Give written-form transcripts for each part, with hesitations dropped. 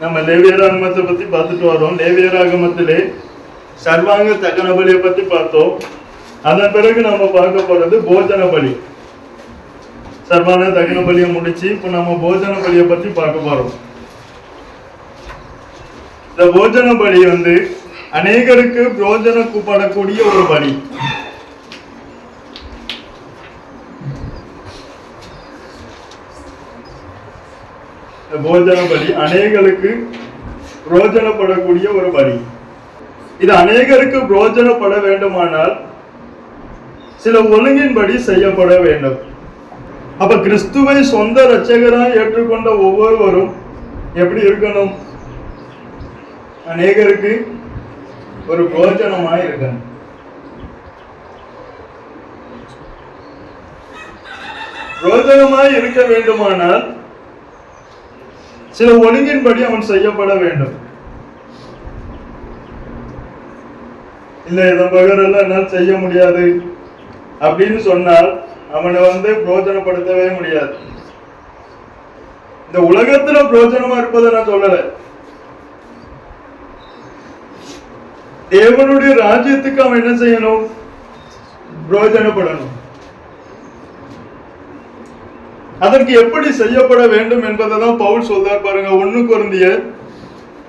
நம்ம லேவியராகமத்தை பத்தி பார்த்துட்டு வரோம். லேவியராகமத்திலே சர்வாங்க தகன பலியை பத்தி பார்த்தோம். அதன் பிறகு நம்ம பார்க்க போறது போஜன பலி. சர்வாங்க தகன பலியை முடிச்சு இப்ப நம்ம போஜன பலியை பத்தி பார்க்க போறோம். இந்த போஜன பலி அநேகருக்கு பிரயோஜனப்படக்கூடிய ஒரு பலி. போஜன பலி அநேகருக்கு பிரயோஜனப்படக்கூடிய ஒரு பலி. இது அநேகருக்கு பிரயோஜனப்பட வேண்டுமானால் சில ஒழுங்கின்படி செய்யப்பட வேண்டும். அப்ப கிறிஸ்துவை சொந்த இரட்சகராய் ஏற்றுக்கொண்ட ஒவ்வொருவரும் எப்படி இருக்கணும்? அநேகருக்கு ஒரு பிரயோஜனமாய் இருக்கணும். பிரயோஜனமாய் இருக்க வேண்டுமானால் சில ஒழுங்கின்படி அவன் செய்யப்பட வேண்டும். இல்ல இதன் பகரெல்லாம் என்னால் செய்ய முடியாது அப்படின்னு சொன்னால் அவனை பிரயோஜனப்படுத்தவே முடியாது. இந்த உலகத்துல பிரயோஜனமா இருப்பதை நான் சொல்லல. தேவனுடைய ராஜ்யத்துக்கு அவன் என்ன செய்யணும்? பிரயோஜனப்படணும். அதற்கு எப்படி செய்யப்பட வேண்டும் என்பதை தான் பவுல் சொல்றார் பாருங்க. 1 கொரிந்தியர்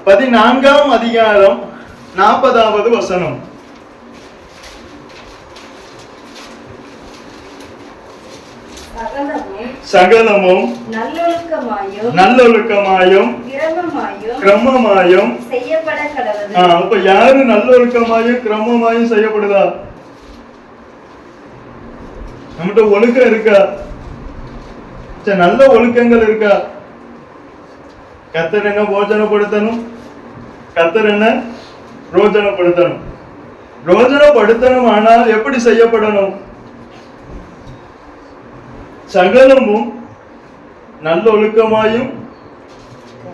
14ஆம் அதிகாரம் 40வது வசனம். சகலமும் நல்லொழுக்கமாயும் கிரமமாயும் செய்யப்பட கடவுது. அப்ப யாரு நல்லொழுக்கமாயும் கிரமமாயும் செய்யப்படுதா? நம்மகிட்ட ஒழுக்கம் இருக்கா? நல்ல ஒழுக்கங்கள் இருக்கா? கர்த்தர் என்ன போஜனப்படுத்தணும்? கர்த்தர் என்ன ரோஜனப்படுத்தணும்? ரோஜனப்படுத்தணும். ஆனால் எப்படி செய்யப்படணும்? சகலமும் நல்ல ஒழுக்கமாயும்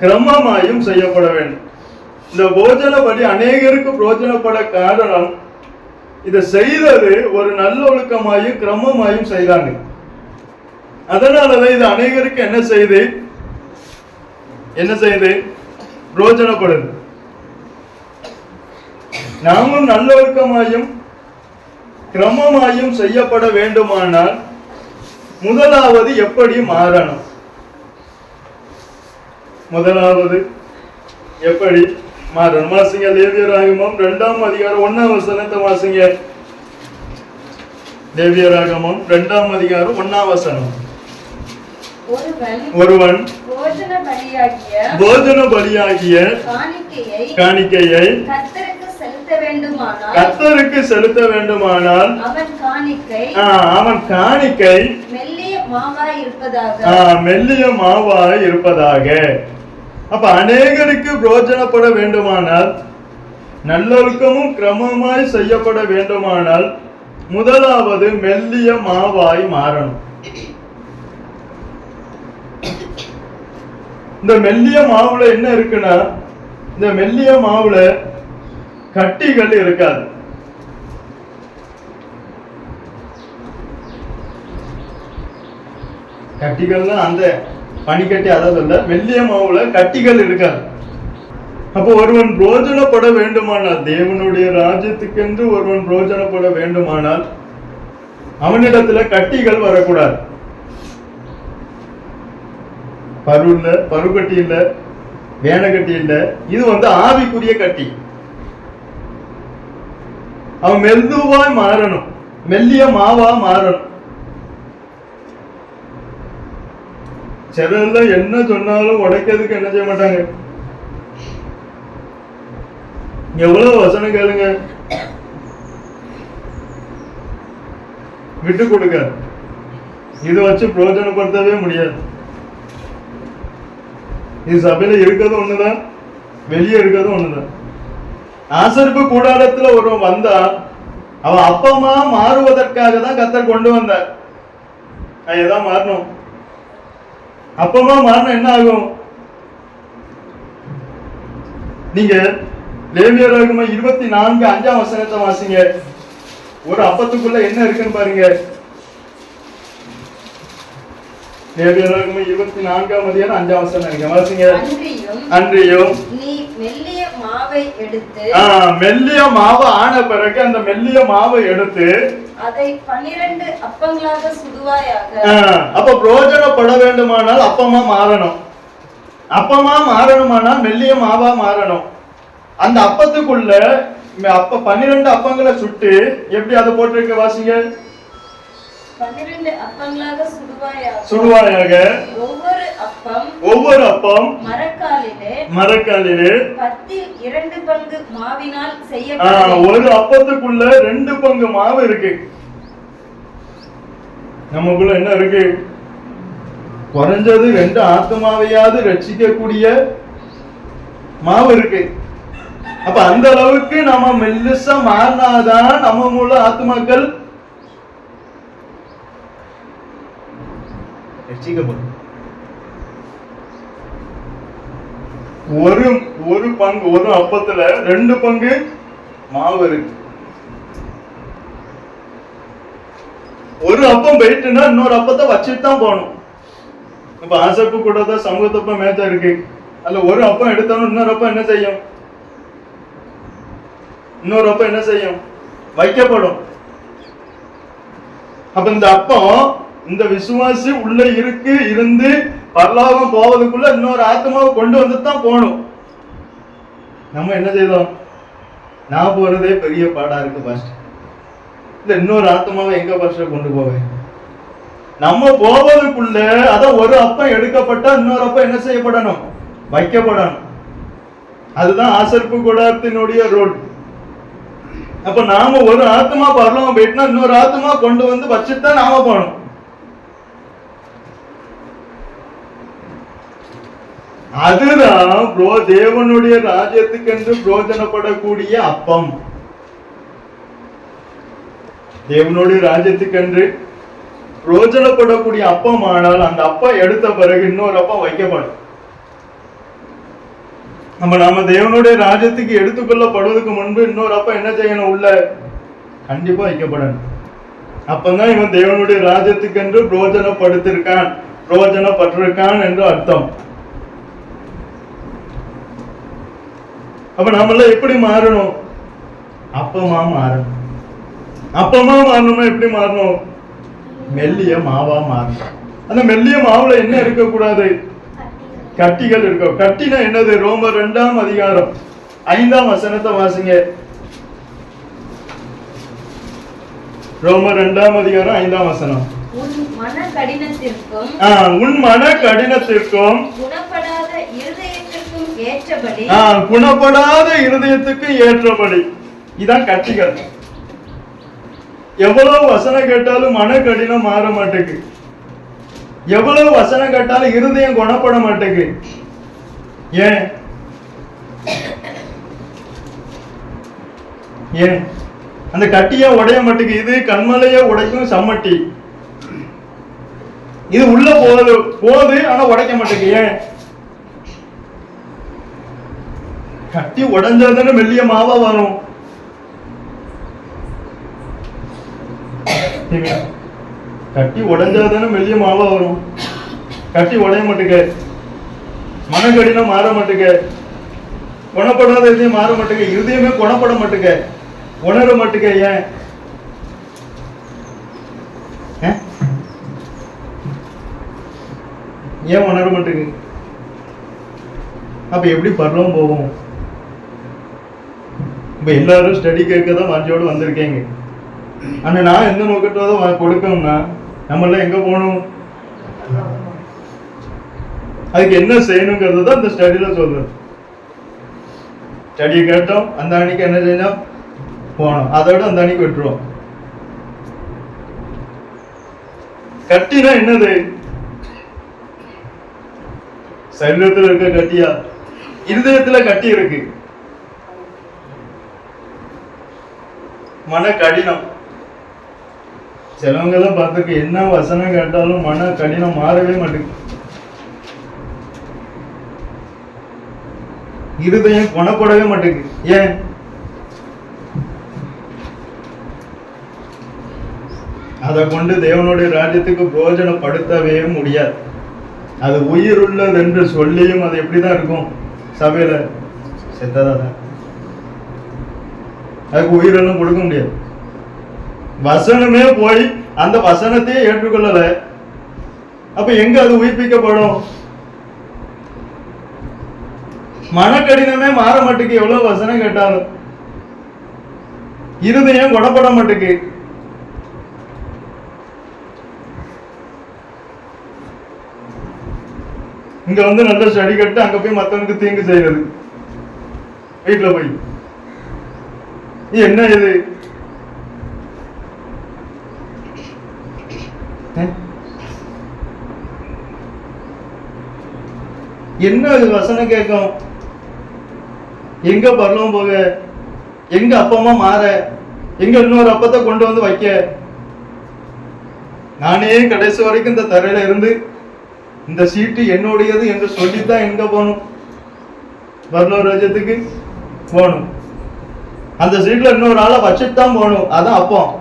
கிரமமாயும் செய்யப்பட வேண்டும். இந்த போஜன பலி அநேகருக்கு பிரோஜனப்பட காரணம், இதை செய்தது ஒரு நல்ல ஒழுக்கமாயும் கிரமமாயும் செய்தாங்க. அதனாலதான் இது அநேகருக்கு என்ன செய்து பிரோஜனப்படுது. நாமும் நல்லொழுக்கமாயும் கிரமமாயும் செய்யப்பட வேண்டுமானால் முதலாவது எப்படி மாறணும்? முதலாவது எப்படி மாறணும்? வாசிங்க லேவியராகமம் 2ஆம் அதிகாரம் 1ஆம் வசனத்தை வாசிங்க. லேவியராகமம் 2ஆம் அதிகாரம் 1ஆம் வசனம். ஒருவன் போஜன பலியாகிய காணிக்கையை கர்த்தருக்கு செலுத்த வேண்டுமானால் அவன் காணிக்கை மெல்லிய மாவாய் இருப்பதாக. அப்ப அநேகருக்கு பிரயோஜனப்பட வேண்டுமானால், நல்லொழுக்கமும் கிரமமாய் செய்யப்பட வேண்டுமானால் முதலாவது மெல்லிய மாவாய் மாறணும். இந்த மெல்லிய மாவுல என்ன இருக்குன்னா, இந்த மெல்லிய மாவுல கட்டிகள் இருக்காது. கட்டிகள்னா அந்த பனிக்கட்டி, அதாவது மெல்லிய மாவுல கட்டிகள் இருக்காது. அப்போ ஒருவன் பிரோஜனப்பட வேண்டுமானால், தேவனுடைய ராஜ்யத்துக்கென்று ஒருவன் பிரோஜனப்பட வேண்டுமானால் அவனிடத்துல கட்டிகள் வரக்கூடாது. பருக்கட்டி இல்ல, வேனக்கட்டி இல்ல. இது ஆவிக்குரிய கட்டி. அவன் மெல்லுவாய் மாறணும், மெல்லிய மாவா மாறணும். சிலர்ல என்ன சொன்னாலும் உடைக்கிறதுக்கு என்ன செய்ய மாட்டாங்க. எவ்வளவு வசனம் கேளுங்க, விட்டு கொடுக்க. இது வச்சு பிரயோஜனப்படுத்தவே முடியாது. இது சபையில இருக்கிறது ஒண்ணுதான், வெளியே இருக்கிறது ஒண்ணுதான். ஆசரிப்பு கூடாரத்துல ஒருவன் வந்தா அவன் அப்பமா மாறுவதற்காக தான் கர்த்தர் கொண்டு வந்தார். ஏதான் மாறணும். அப்பமா மாறணும். என்ன ஆகும்? நீங்க லேவியராகமம் 24:5 வசனத்தை வாசிங்க. ஒரு அப்பத்துக்குள்ள என்ன இருக்குன்னு பாருங்க. லேவியராகமம் 24ஆம் அதிகாரம் 5ஆம் வசனம் நினைக்கிறேன். வாசிங்க. அன்றியும் நீ மெல்லிய மாவை எடுத்து மெல்லிய மாவு ஆன பிறகு அந்த மெல்லிய மாவை எடுத்து அதை 12 அப்பங்களாக சுடுவாயாக. அப்ப பிரயோஜனப்பட வேண்டுமானால் அப்பமா மாறணும். அப்பமா மாறணுமானால் மெல்லிய மாவா மாறணும். அந்த அப்பத்துக்குள்ள 12 அப்பங்களை சுட்டு எப்படி அதை போட்டிருக்க வாசிங்க. 12 அப்பங்களாக சுடுவாயாக. ஒவ்வொரு அப்பம் மரக்காலிலே 2 பங்கு மாவினால் செய்யப்பட்டது. ஒரு அப்பத்துக்குள்ள 2 பங்கு மாவு இருக்கு. நமக்குள்ள என்ன இருக்கு? குறைஞ்சது 2 ஆத்மாவையாவது ரட்சிக்கக்கூடிய மாவு இருக்கு. அப்ப அந்த அளவுக்கு நம்ம மெல்லிசா மாறினாதான் நம்ம மூல ஆத்மாக்கள் ரட்சிக்கப்படும். ஒரு பங்கு, ஒரு அப்பத்துல 2 பங்கு மாவு இருக்கு. ஒரு அப்பம் போயிட்டுன்னா இன்னொரு அப்பத்தை வச்சுட்டு தான் போகணும். இப்ப ஆசப்பு கூட தான் சமூகத்தப்ப மேட்சா இருக்கு. அதுல ஒரு அப்பம் எடுத்தாலும் இன்னொரு அப்பம் என்ன செய்யும்? இன்னொரு அப்பம் என்ன செய்யும்? வைக்கப்படும். அப்ப இந்த அப்பம் இந்த விசுவாசி உள்ள இருந்து பரலோகம் போவதுக்குள்ள இன்னொரு ஆத்மாவை கொண்டு வந்து தான் போகணும். நம்ம என்ன செய்தோம்? நான் போறதே பெரிய பாடா இருக்கு பாஸ்டர். இல்ல இன்னொரு ஆத்மாவை எங்க பாஸ்டர் கொண்டு போவேன்? நம்ம போவதுக்குள்ள அதான் ஒரு அப்பம் எடுக்கப்பட்டா இன்னொரு அப்பம் என்ன செய்யப்படணும்? வைக்கப்படணும். அதுதான் ஆசரிப்பு கூடாரத்தினுடைய ரோல். அப்ப நாம ஒரு ஆத்மா பரலோகம் போயிட்டுனா இன்னொரு ஆத்மா கொண்டு வந்து வச்சுட்டு தான் நாம போகணும். அதுதான் தேவனுடைய ராஜ்யத்துக்கென்று பிரயோஜனப்படக்கூடிய அப்பம். தேவனுடைய ராஜ்யத்துக்கென்று பிரயோஜனப்படக்கூடிய அப்பம். ஆனால் அந்த அப்பம் எடுத்த பிறகு இன்னொரு அப்பம் வைக்கப்படும். நாம தேவனுடைய ராஜ்யத்துக்கு எடுத்துக்கொள்ளப்படுவதற்கு முன்பு இன்னொரு அப்பம் என்ன செய்யணும்? உள்ள கண்டிப்பா வைக்கப்படணும். அப்பதான் இவன் தேவனுடைய ராஜ்யத்துக்கென்று பிரயோஜனப்பட்டிருக்கான் என்று அர்த்தம். அப்ப நம்மள எப்படி மாறணும்? அப்பமா மாறணும். அப்பமா மாறணும்னா எப்படி மாறணும்? மெல்லிய மாவா மாறணும். அந்த மெல்லிய மாவுல என்ன இருக்கக்கூடாது? கட்டிகள் இருக்கும். கட்டினா என்னது? ரோமர் 2ஆம் அதிகாரம் 5ஆம் வசனத்தை வாசிங்க. ரோமர் 2ஆம் அதிகாரம் 5ஆம் வசனம். உன் மன கடினத்திற்கும் குணப்படாத இருதயத்துக்கும் ஏற்றபடி இதான் கட்டிகள். எவ்வளவு வசனம் கேட்டாலும் மன கடினம் மாற மாட்டேங்குது. எவ்வளவு வசனம் கேட்டாலும் இருதயம் குணப்பட மாட்டேங்குது. ஏன்? அந்த கட்டியா உடைய மாட்டேங்குது. இது கண்மலைய உடைக்கும் சம்மட்டி. இது உள்ள போகுது ஆனா உடைக்க மாட்டேங்குது. ஏன்? கட்டி உடைஞ்சாதானே மெல்லிய மாவா வரும். கட்டி உடைஞ்சாதானே மெல்லிய மாவா வரும். கட்டி உடைய மாட்டுக்க, மனக்கடினம் மாற மாட்டுக்க, குணப்படாத இதயம் மாற மாட்டுக்க, இருதயமே குணப்பட மாட்டுக்க, உணர மாட்டுக்க. ஏன் உணர மாட்டுக்கு? அப்ப எப்படி பரலோகம் போவோம்? இப்ப எல்லாரும் ஸ்டடி கேட்கதான் வாஞ்சியோடு வந்திருக்கேங்க. ஆனா நான் எந்த நோக்கத்தோட கொடுக்கணும்னா நம்மள எங்க போகணும்? அதுக்கு என்ன செய்யணுங்கிறது தான் இந்த ஸ்டடியில சொல்றது. ஸ்டடி கேட்டோம், அந்த அன்னைக்கு என்ன செஞ்சோம்? போனோம். அதோட அந்த அன்னைக்கு விட்டுருவோம். கட்டினா என்னது? சரீரத்துல இருக்க கட்டியா? இருதயத்துல கட்டி இருக்கு. மன கடினம். சிலவங்க எல்லாம் பார்த்துக்கு என்ன வசனம் கேட்டாலும் மன கடினம் மாறவே மாட்டேங்குது. இருதயம் குணப்படவே மாட்டேங்குது. ஏன்? அதை கொண்டு தேவனுடைய ராஜ்யத்துக்கு பிரயோஜனப்படுத்தவே முடியாது. அது உயிர் உள்ளது என்று சொல்லியும் அது எப்படிதான் இருக்கும்? சபையில செத்ததான். அதுக்கு உயிரெல்லாம் கொடுக்க முடியாது. வசனமே போய் அந்த வசனத்தையே ஏற்றுக்கொள்ளல, அப்ப எங்க அது உயிர்ப்பிக்கப்படும்? மனக்கடினமே மாற மாட்டுக்கு, எவ்வளவு வசனம் கேட்டாலும் இருதயம் குணப்பட மாட்டுக்கு. இங்க வந்து நல்ல ஸ்டடி கட்டு, அங்க போய் மத்தவனுக்கு தீங்கு செய்யறது. வீட்டுல போய் என்ன இது? என்ன இது? வசனம் கேட்கும், எங்க பரலோகம் போக, எங்க அப்பமா மாற, எங்க இன்னொரு அப்பத்தை கொண்டு வந்து வைக்க? நானே கடைசி வரைக்கும் இந்த தரையில இருந்து இந்த சீட்டு என்னுடையது என்று சொல்லித்தான் எங்க போகணும்? பரலோக ராஜ்யத்துக்கு போகணும். அந்த சீட்ல இன்னொரு ஆளை வச்சுட்டு தான் போகணும். அதான் அப்பம்.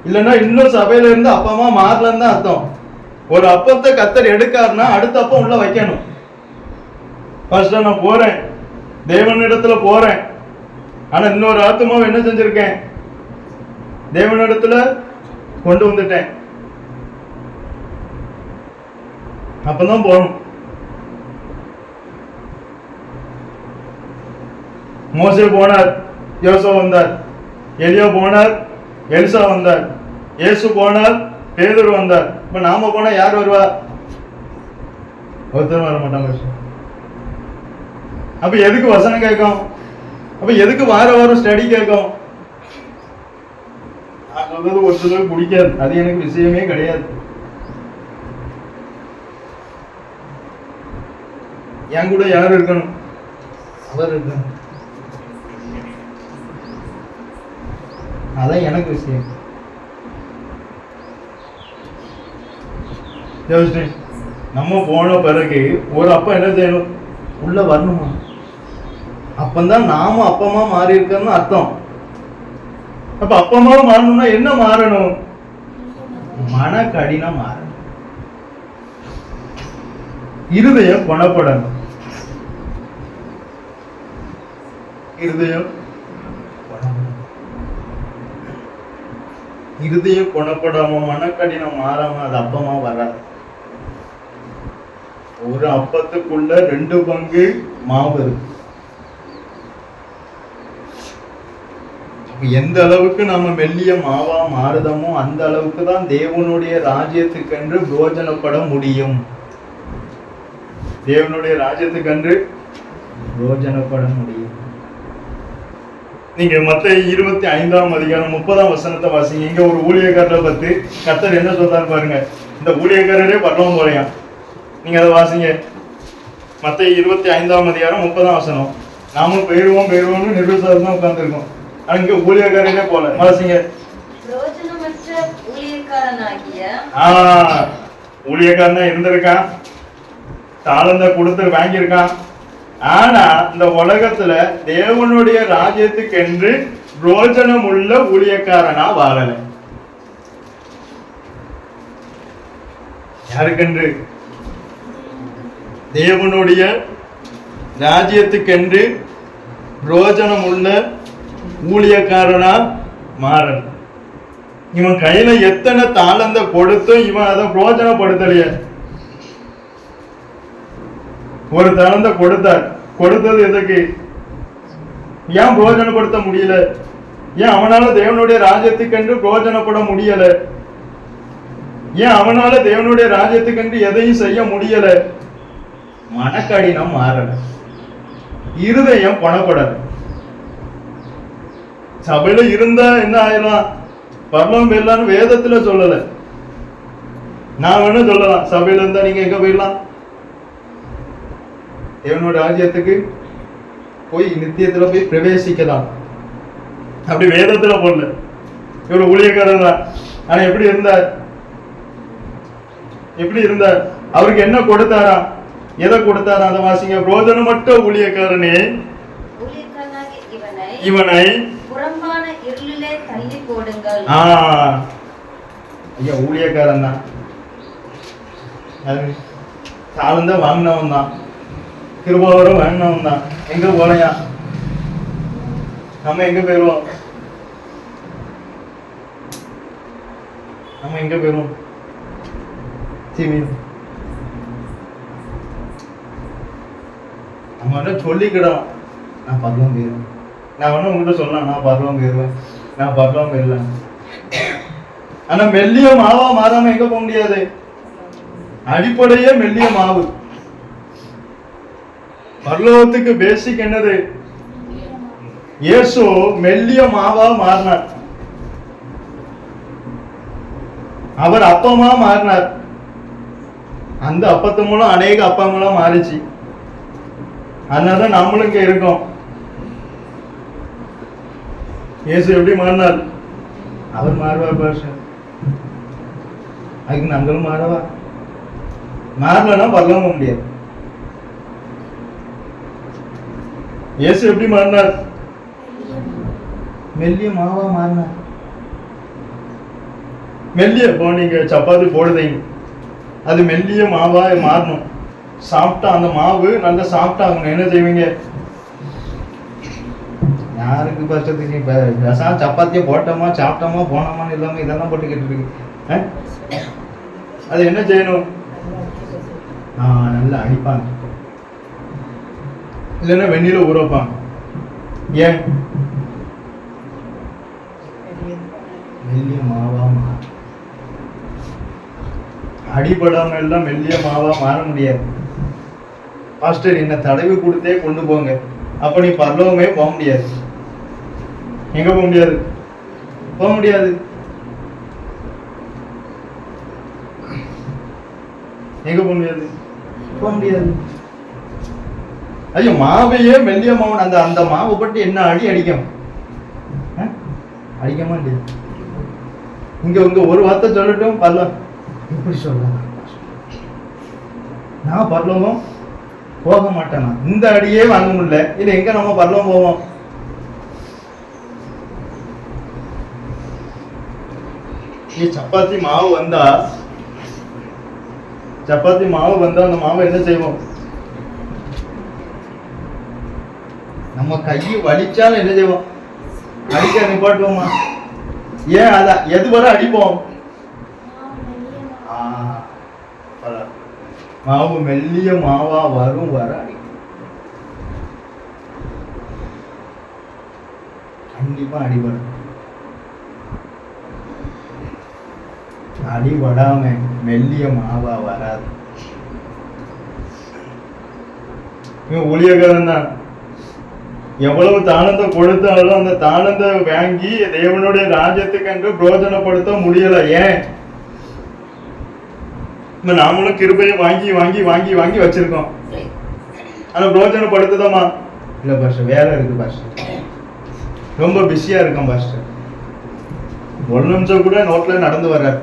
இல்லைன்னா இன்னும் சபையில இருந்து அப்பமா மாறலன்னு தான் அர்த்தம். ஒரு அப்பத்தை கத்தர் எடுக்காருன்னா அடுத்த அப்பம் உள்ள வைக்கணும். ஃபர்ஸ்ட் நான் போறேன், தேவனிடத்துல போறேன், ஆனா இன்னொரு ஆத்மாவை என்ன செஞ்சிருக்கேன்? தேவனிடத்துல கொண்டு வந்துட்டேன். அப்பதான் போகணும். மோசே போனார், யோசா வந்தார். எலியா போனார், எலிசா வந்தார். இயேசு போனார், பேதுரு வந்தார். இப்ப நாம போனா யார் வருவா? ஒருத்தரும் வர மாட்டாங்க. அப்ப எதுக்கு வசனம் கேட்கும்? அப்ப எதுக்கு வார வாரம் ஸ்டடி கேட்கும்? நான் சொல்றது ஒரு சிலர் பிடிக்காது, அது எனக்கு விஷயமே கிடையாது. என் கூட யார் இருக்கணும்? அவர் இருக்கணும். அதான் எனக்கு விஷயம். நம்ம போன பிறகு ஒரு அப்பா என்ன செய்யணும்? உள்ள வரணுமா? அப்பந்தான் நாம அப்பமா மாறி இருக்கன்னு அர்த்தம். அப்ப அப்பமா மாறணும்னா என்ன மாறணும்? மன கடினம் மாறணும், இருதயம் குணப்படணும். இருதயம் குணப்படாம மனக்கடினம் மாறாம அது அப்பமா வராது. ஒரு அப்பத்துக்குள்ள 2 பங்கு மாவு இருக்கு. எந்த அளவுக்கு நம்ம மெல்லிய மாவா மாறுதமோ அந்த அளவுக்கு தான் தேவனுடைய ராஜ்யத்துக்கென்று பிரயோஜனப்பட முடியும். தேவனுடைய ராஜ்யத்துக்கென்று பிரயோஜனப்பட முடியும். நீங்க மத்தேயு 25ஆம் அதிகாரம் 30ஆம் வசனத்தை வாசிங்க. இங்க ஒரு ஊழியக்காரரை பத்தி கர்த்தர் என்ன சொல்றாரு பாருங்க. இந்த ஊழியக்காரரே பரலோகம் போலையா? நீங்க அதை வாசிங்க. மத்தேயு 25ஆம் அதிகாரம் 30ஆம் வசனம். நாமும் போயிருவோம்னு நிர்விசாரம் தான் உட்கார்ந்துருக்கோம். அங்க ஊழியக்காரனே போல. வாசிங்க. ஊழியக்காரனா இருந்திருக்கான், தாளந்த கொடுத்து வாங்கியிருக்கான். ஆனா இந்த உலகத்துல தேவனுடைய ராஜ்யத்துக்கு என்று பிரோஜனம் உள்ள ஊழியக்காரனா வாழல. யாருக்கென்று? தேவனுடைய ராஜ்யத்துக்கென்று பிரோஜனம் உள்ள ஊழியக்காரனா மாறல. இவன் கையில எத்தனை தாளந்த கொடுத்தும் இவன் அதை பிரோஜனப்படுத்தலையே. ஒரு தாளந்த கொடுத்தார், கொடுத்தது எதுக்கு? ஏன் பிரோஜனப்படுத்த முடியல? ஏன் அவனால தேவனுடைய ராஜ்யத்துக்கென்று பிரோஜனப்பட முடியல? ஏன் அவனால தேவனுடைய ராஜ்யத்துக்கென்று எதையும் செய்ய முடியல? மனக்கடினம் மாறல, இருதயம் குணப்படல. சபையில இருந்தா என்ன ஆயிரும்? பரலோகம் போயிடலான்னு வேதத்துல சொல்லல. நான் வேணா சொல்லலாம், சபையில இருந்தா நீங்க எங்க போயிடலாம்? தேவனுடைய ராஜ்யத்துக்கு போய் நித்தியத்துல போய் பிரவேசிக்கலாம். அப்படி வேதத்துல போடல. இவர் ஊழியக்காரர் தான். ஆனா எப்படி இருந்தார்? அவருக்கு என்ன கொடுத்தாரா? எதை கொடுத்தாரா? அதை வாசிங்க. பிரோஜனமற்ற ஊழியக்காரனே, இவனை புறம்பான இருளிலே தள்ளி போடுங்கள். ஐயா ஊழியக்காரன் தான். தாளந்த வாங்கினவன் தான், கிருபாவரம் வாங்கினவன் தான். எங்க போலையா? நம்ம எங்க போயிருவோம்? நம்ம எங்க போயிருவோம்? நம்ம என்ன சொல்லிக்கிடலாம், நான் பரலாம் போயிருவேன். நான் வேணா உங்ககிட்ட சொல்லலாம், நான் பரலாம் போயிருவேன், நான் பரலாம் போயிடலாம். ஆனா மெல்லிய மாவா மாறாம எங்க போக முடியாது. அடிப்படையே மெல்லிய மாவு. பரலோகத்துக்கு பேசிக் என்னது? இயேசு மெல்லிய மாவா மாறினார். அவர் அப்பமா மாறினார். அந்த அப்பத்து மூலம் அநேக அப்பங்களும் மாறிச்சு. அதனாலதான் நம்மளும் இங்க இருக்கோம். இயேசு எப்படி மாறினார்? அவர் மாறுவார் பாஷா. அதுக்கு நாங்களும் மாறவா? மாறலன்னா பரலோகம் போக முடியாது. இயேசு எப்படி மாறினார்? மெல்லிய மாவா மாறினார். மெல்லிய இப்போ நீங்க சப்பாத்தி போடுதீங்க, அது மெல்லிய மாவா மாறணும். சாப்பிட்டா அந்த மாவு நல்லா சாப்பிட்டா ஆகணும். என்ன செய்வீங்க? யாருக்கு பட்சத்துக்கு சப்பாத்தியை போட்டோமா சாப்பிட்டோமா போனோமான்னு இல்லாம இதெல்லாம் போட்டு கேட்டுருக்கு. அது என்ன செய்யணும்? நல்லா அடிப்பாங்க, இல்லைன்னா வெந்நீர ஊற வைப்பாங்க. ஏன்? மெல்லிய மாவா மாற அடிபடாம எல்லாம் மெல்லிய மாவா மாற முடியாது. பாஸ்டர் என்ன தடவி கொடுத்தே கொண்டு போங்க, அப்ப நீ பரலோகமே போக முடியாது. எங்க போக முடியாது? போக முடியாது. எங்க போக முடியாது? போக முடியாது. ஐயோ, மாவையே மெல்லிய மாவு, அந்த அந்த மாவை பட்டு என்ன அடி அடிக்கும்? அடிக்கமா இல்லையா? இங்க உங்க ஒரு வார்த்தை சொல்லட்டும், பரலோகம் இப்படி சொல்லலாம், நான் பரலோகம் போக மாட்டேனா? இந்த அடியே வாங்க முடியல, இது எங்க நம்ம பரலோகம் போவோம்? சப்பாத்தி மாவு வந்தா, சப்பாத்தி மாவு வந்தா அந்த மாவை என்ன செய்வோம்? நம்ம கையை வலிச்சாலும் என்ன செய்வோம்? அடிக்க நிப்பாட்டுவோமா? ஏன் அத எது வரை அடிப்போம்? மாவு மெல்லிய மாவா வரும் வர அடி கண்டிப்பா அடிபடும். அடிபடாம மெல்லிய மாவா வராது. ஊழியக்காரன் தான் எவ்வளவு தானத்தை கொடுத்தாலும் அந்த தானத்தை வாங்கி தேவனுடைய ராஜ்யத்துக்கு என்று பிரயோஜனப்படுத்த முடியல. ஏன்? நாமளும் கிருபையை வாங்கி வாங்கி வாங்கி வாங்கி வச்சிருக்கோம். ஆனா பிரயோஜனப்படுத்துதோமா? இல்ல பாஸ்டர், வேலை இருக்கு பாஸ்டர், ரொம்ப பிஸியா இருக்கும் பாஸ்டர். ஒரு நிமிஷம் கூட ரோட்ல நடந்து வர்றார்,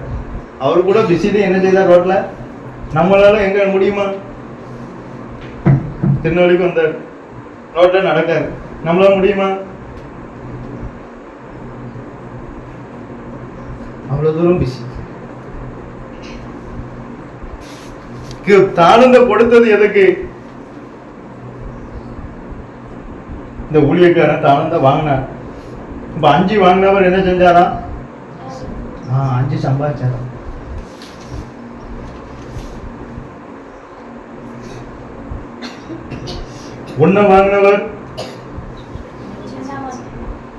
அவரு கூட பிஸிலே என்ன செய்தார் ரோட்ல? நம்மளால எங்க முடியுமா? திருநெல்வேலிக்கு வந்தார், ரோட்ல நடக்காரு, நம்மளால முடியுமா? அவ்வளவு தூரம் பிஸி. தாளந்த கொடுத்தது எதுக்கு? இந்த ஊழியக்காரன் தாளந்த வாங்கினார். இப்ப 5 வாங்கினவர் என்ன செஞ்சாரா? 5 சம்பாதிச்சாரா? ஒண்ணு வாங்கினவர்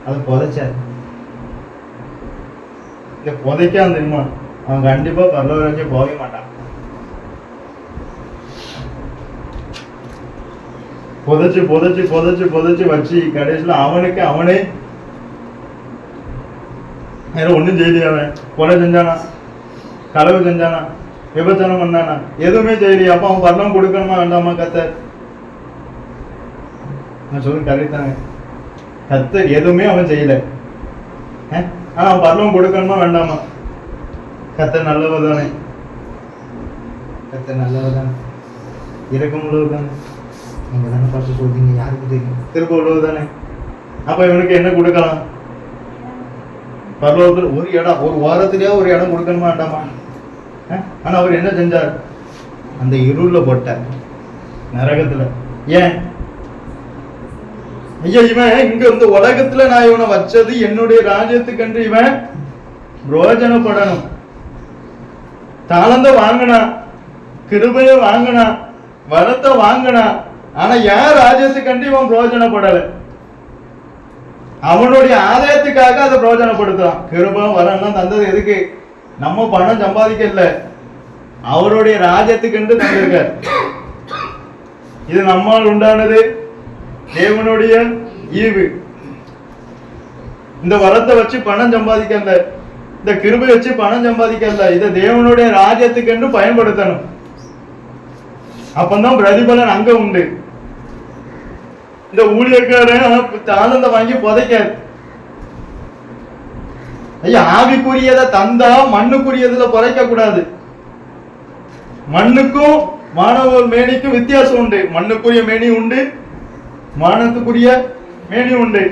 அது புதைச்சார். இந்த புதைக்காம தெரியுமா, அவன் கண்டிப்பா பரலோகம் போகவே மாட்டான். புதைச்சு புதைச்சு புதைச்சு புதைச்சு வச்சு கடைசியில அவனுக்கு அவனே வேற ஒண்ணும் செய்யலையா? அவன் கொலை செஞ்சானா, களவு செஞ்சானா, விபச்சாரம் பண்ணானா? எதுவுமே செய்யலையா? அப்ப அவன் பரணம் கொடுக்கணுமா வேண்டாமா? கத்தர் நான் சொல்லு கரெக்டாங்க, கத்தர் எதுவுமே அவன் செய்யல. ஆனா அவன் பரணம் கொடுக்கணுமா வேண்டாமா? கத்தர் நல்லவதானே, கத்தர் நல்லவதானே, இறக்கம் உள்ளவதானே. நீங்க தானே பார்த்து சொல்றீங்க, யாருக்கு தெரியும்? திரும்ப உள்ளதுதானே. அப்ப இவனுக்கு என்ன கொடுக்கலாம்? பரலோகத்துல ஒரு இடம், ஒரு வாரத்திலேயே ஒரு இடம் கொடுக்கணுமா வேண்டாமா? ஆனா அவர் என்ன செஞ்சார்? அந்த இருள போட்டார் நரகத்துல. ஏன் ஐயா, இவன் இங்க இந்த உலகத்துல நான் இவனை வச்சது என்னுடைய ராஜ்யத்துக்கென்று இவன் பிரயோஜனப்படணும். தாளந்த வாங்கினா, கிருபைய வாங்கினா, வரத்தை வாங்கினா, ஆனா யார் ராஜ்யத்துக்கண்டு இவன் பிரயோஜனப்படல. அவனுடைய ஆதாயத்துக்காக அதை பிரயோஜனப்படுத்துறான். கிருபம் வரலாம் தந்தது எதுக்கு? நம்ம பணம் சம்பாதிக்கல, அவருடைய ராஜ்யத்துக்கென்று தந்திருக்க. இது நம்மால் உண்டானது, தேவனுடைய ஈவு. இந்த வரத்தை வச்சு பணம் சம்பாதிக்கல, இந்த கிருபை வச்சு பணம் சம்பாதிக்கல, இதை தேவனுடைய ராஜ்யத்துக்கென்று பயன்படுத்தணும். அப்பதான் பிரதிபலன் அங்க உண்டு. இந்த ஊழியக்காரன் தாளந்த வாங்கி புதைக்காது. ஐயா, ஆவிக்குரியதை தந்தா மண்ணுக்குரியதுல புதைக்க கூடாது. மண்ணுக்கும் மாணவ மேனிக்கும் வித்தியாசம் உண்டு. மண்ணுக்குரிய மேனி உண்டு, வானத்துக்குரிய மேனி உண்டு.